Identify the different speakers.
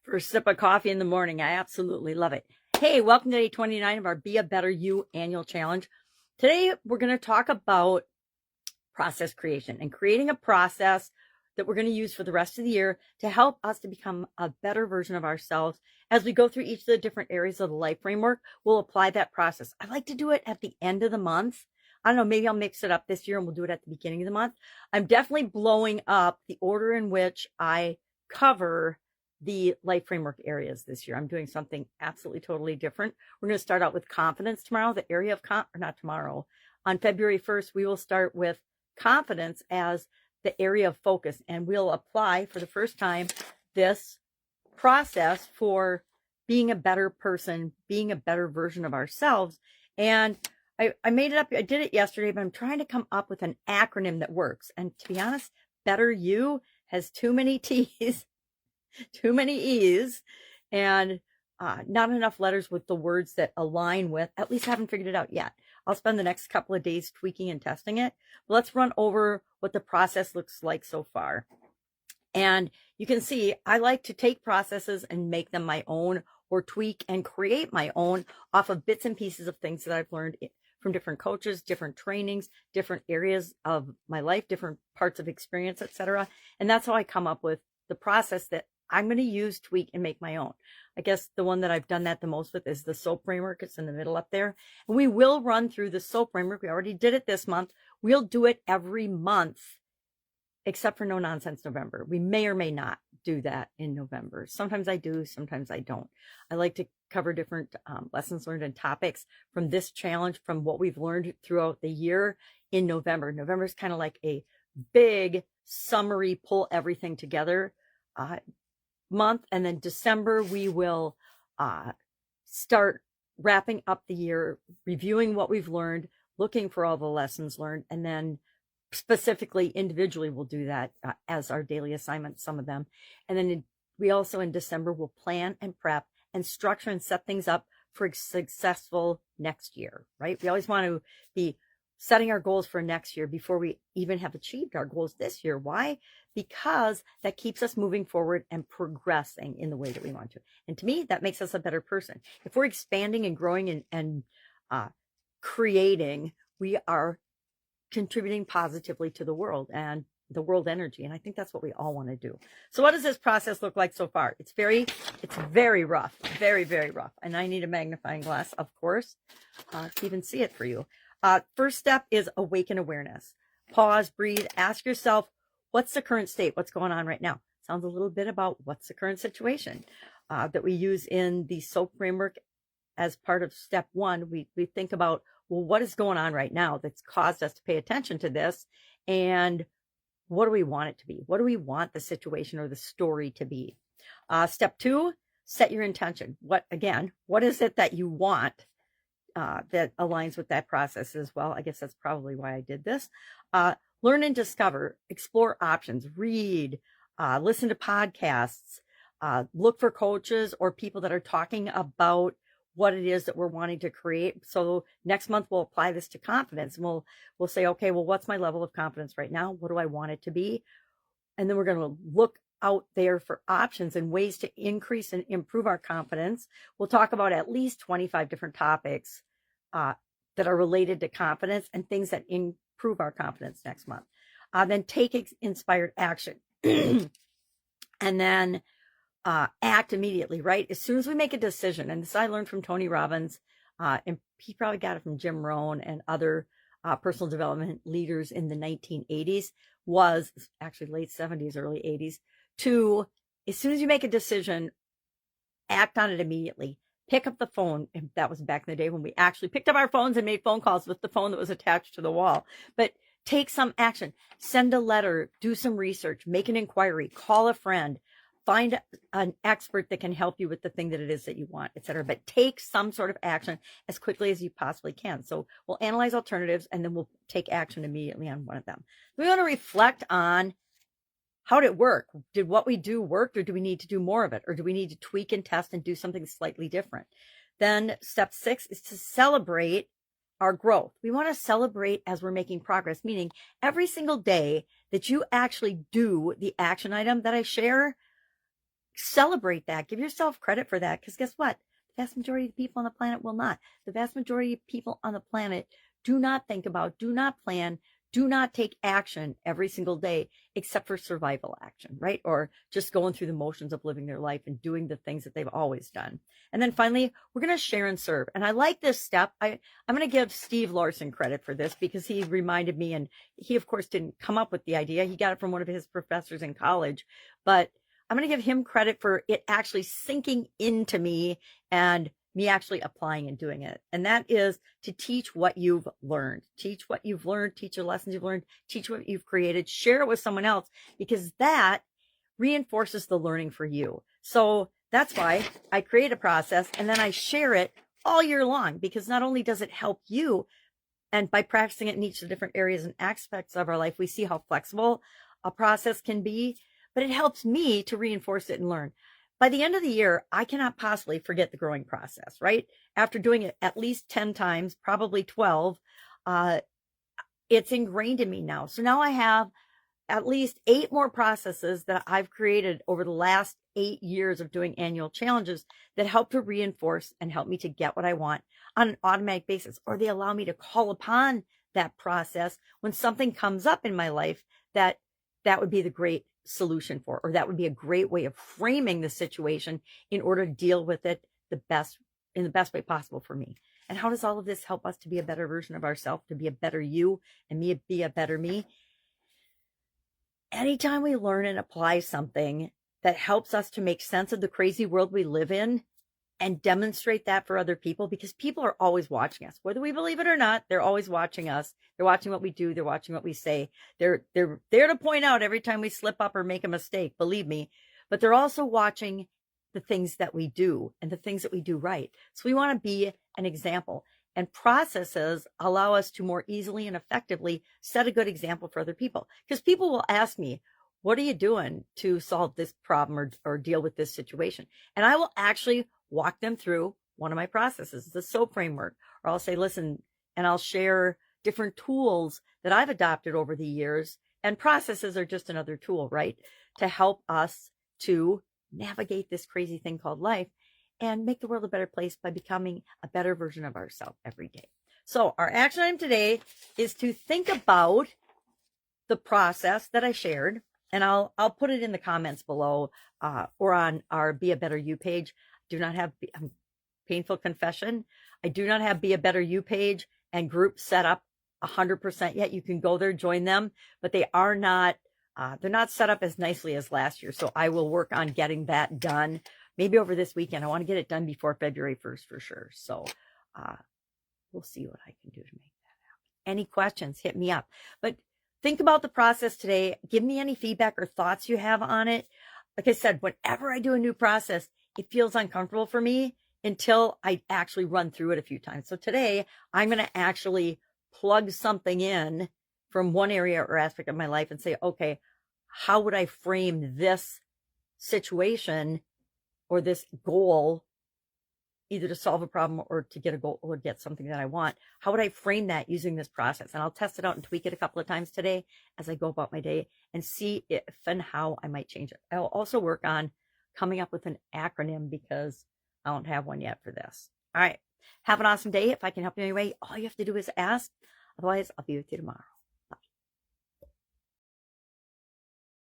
Speaker 1: First sip of coffee in the morning. I absolutely love it. Hey, welcome to day 29 of our Be a Better You annual challenge. Today, we're going to talk about process creation and creating a process that we're going to use for the rest of the year to help us to become a better version of ourselves. As we go through each of the different areas of the life framework, we'll apply that process. I like to do it at the end of the month. I don't know, maybe I'll mix it up this year and we'll do it at the beginning of the month. I'm definitely blowing up the order in which I cover the life framework areas this year. I'm doing something absolutely totally different. We're going to start out with confidence tomorrow, the area of or not tomorrow. On February 1st, we will start with confidence as the area of focus, and we'll apply for the first time this process for being a better person, being a better version of ourselves. And I made it up. I did it yesterday, but I'm trying to come up with an acronym that works. And to be honest, Better You has too many T's, too many E's, and not enough letters with the words that align with. At least I haven't figured it out yet. I'll spend the next couple of days tweaking and testing it. But let's run over what the process looks like so far. And you can see I like to take processes and make them my own, or tweak and create my own off of bits and pieces of things that I've learned from different coaches, different trainings, different areas of my life, different parts of experience, etc. And that's how I come up with the process that I'm going to use, tweak, and make my own. I guess the one that I've done that the most with is the SOAP framework. It's in the middle up there. And we will run through the SOAP framework. We already did it this month. We'll do it every month, except for No Nonsense November. We may or may not do that in November. Sometimes I do, sometimes I don't. I like to cover different lessons learned and topics from this challenge, from what we've learned throughout the year in November. November is kind of like a big summary, pull everything together month. And then December, we will start wrapping up the year, reviewing what we've learned, looking for all the lessons learned, and then specifically individually we'll do that as our daily assignments, some of them. And then we also in December will plan and prep and structure and set things up for a successful next year, right? We always want to be setting our goals for next year before we even have achieved our goals this year. Why? Because that keeps us moving forward and progressing in the way that we want to. And to me, that makes us a better person. If we're expanding and growing and creating, we are contributing positively to the world and the world energy. And I think that's what we all want to do. So what does this process look like so far? It's very rough, very, very rough. And I need a magnifying glass, of course, to even see it for you. First step is awaken awareness. Pause, breathe, ask yourself, what's the current state? What's going on right now? Sounds a little bit about what's the current situation that we use in the SOAP framework as part of step one. We think about, well, what is going on right now that's caused us to pay attention to this? And what do we want it to be? What do we want the situation or the story to be? Step two, set your intention. What is it that you want that aligns with that process as well? I guess that's probably why I did this. Learn and discover, explore options, read, listen to podcasts, look for coaches or people that are talking about what it is that we're wanting to create. So next month we'll apply this to confidence, and we'll say, okay, well, what's my level of confidence right now? What do I want it to be? And then we're going to look out there for options and ways to increase and improve our confidence. We'll talk about at least 25 different topics that are related to confidence and things that improve our confidence next month. Then take inspired action. And then act immediately, right? As soon as we make a decision, and this I learned from Tony Robbins, and he probably got it from Jim Rohn and other personal development leaders in the 1980s, was actually late 70s, early 80s, to, as soon as you make a decision, act on it immediately. Pick up the phone. And that was back in the day when we actually picked up our phones and made phone calls with the phone that was attached to the wall. But take some action. Send a letter, do some research, make an inquiry, call a friend, find an expert that can help you with the thing that it is that you want, etc. But take some sort of action as quickly as you possibly can. So we'll analyze alternatives and then we'll take action immediately on one of them. We want to reflect on, how did it work? Did what we do work, or do we need to do more of it? Or do we need to tweak and test and do something slightly different? Then step 6 is to celebrate our growth. We want to celebrate as we're making progress, meaning every single day that you actually do the action item that I share, celebrate that. Give yourself credit for that. Because guess what? The vast majority of the people on the planet will not. The vast majority of people on the planet do not think about, do not plan, do not take action every single day except for survival action, right? Or just going through the motions of living their life and doing the things that they've always done. And then finally, we're going to share and serve. And I like this step. I'm going to give Steve Larson credit for this because he reminded me, and he, of course, didn't come up with the idea. He got it from one of his professors in college. But I'm going to give him credit for it actually sinking into me and me actually applying and doing it. And that is to teach what you've learned. Teach what you've learned, teach the lessons you've learned, teach what you've created, share it with someone else, because that reinforces the learning for you. So that's why I create a process and then I share it all year long, because not only does it help you, and by practicing it in each of the different areas and aspects of our life, we see how flexible a process can be, but it helps me to reinforce it and learn. By the end of the year, I cannot possibly forget the growing process, right? After doing it at least 10 times, probably 12, it's ingrained in me now. So now I have at least 8 more processes that I've created over the last 8 years of doing annual challenges that help to reinforce and help me to get what I want on an automatic basis, or they allow me to call upon that process when something comes up in my life that would be the great solution for, or that would be a great way of framing the situation in order to deal with it in the best way possible for me. And how does all of this help us to be a better version of ourselves, to be a better you, and me be a better me? Anytime we learn and apply something that helps us to make sense of the crazy world we live in and demonstrate that for other people, because people are always watching us, whether we believe it or not. They're always watching us. They're watching what we do. They're watching what we say. They're there to point out every time we slip up or make a mistake, believe me, but they're also watching the things that we do and the things that we do right. So we want to be an example, and processes allow us to more easily and effectively set a good example for other people, because people will ask me, what are you doing to solve this problem or deal with this situation? And I will actually walk them through one of my processes, the SOAP framework, or I'll say, listen, and I'll share different tools that I've adopted over the years. And processes are just another tool, right, to help us to navigate this crazy thing called life and make the world a better place by becoming a better version of ourselves every day. So our action item today is to think about the process that I shared, and I'll put it in the comments below or on our Be a Better You page. Do not have painful confession. I do not have Be a Better You page and group set up 100% yet. You can go there, join them, but they are not, they're not set up as nicely as last year. So I will work on getting that done. Maybe over this weekend. I want to get it done before February 1st for sure. So we'll see what I can do to make that happen. Any questions, hit me up. But think about the process today. Give me any feedback or thoughts you have on it. Like I said, whenever I do a new process, it feels uncomfortable for me until I actually run through it a few times. So today I'm going to actually plug something in from one area or aspect of my life and say, okay, how would I frame this situation or this goal, either to solve a problem or to get a goal or get something that I want? How would I frame that using this process? And I'll test it out and tweak it a couple of times today as I go about my day and see if and how I might change it. I'll also work on coming up with an acronym because I don't have one yet for this. All right. Have an awesome day. If I can help you in any way, all you have to do is ask. Otherwise, I'll be with you tomorrow.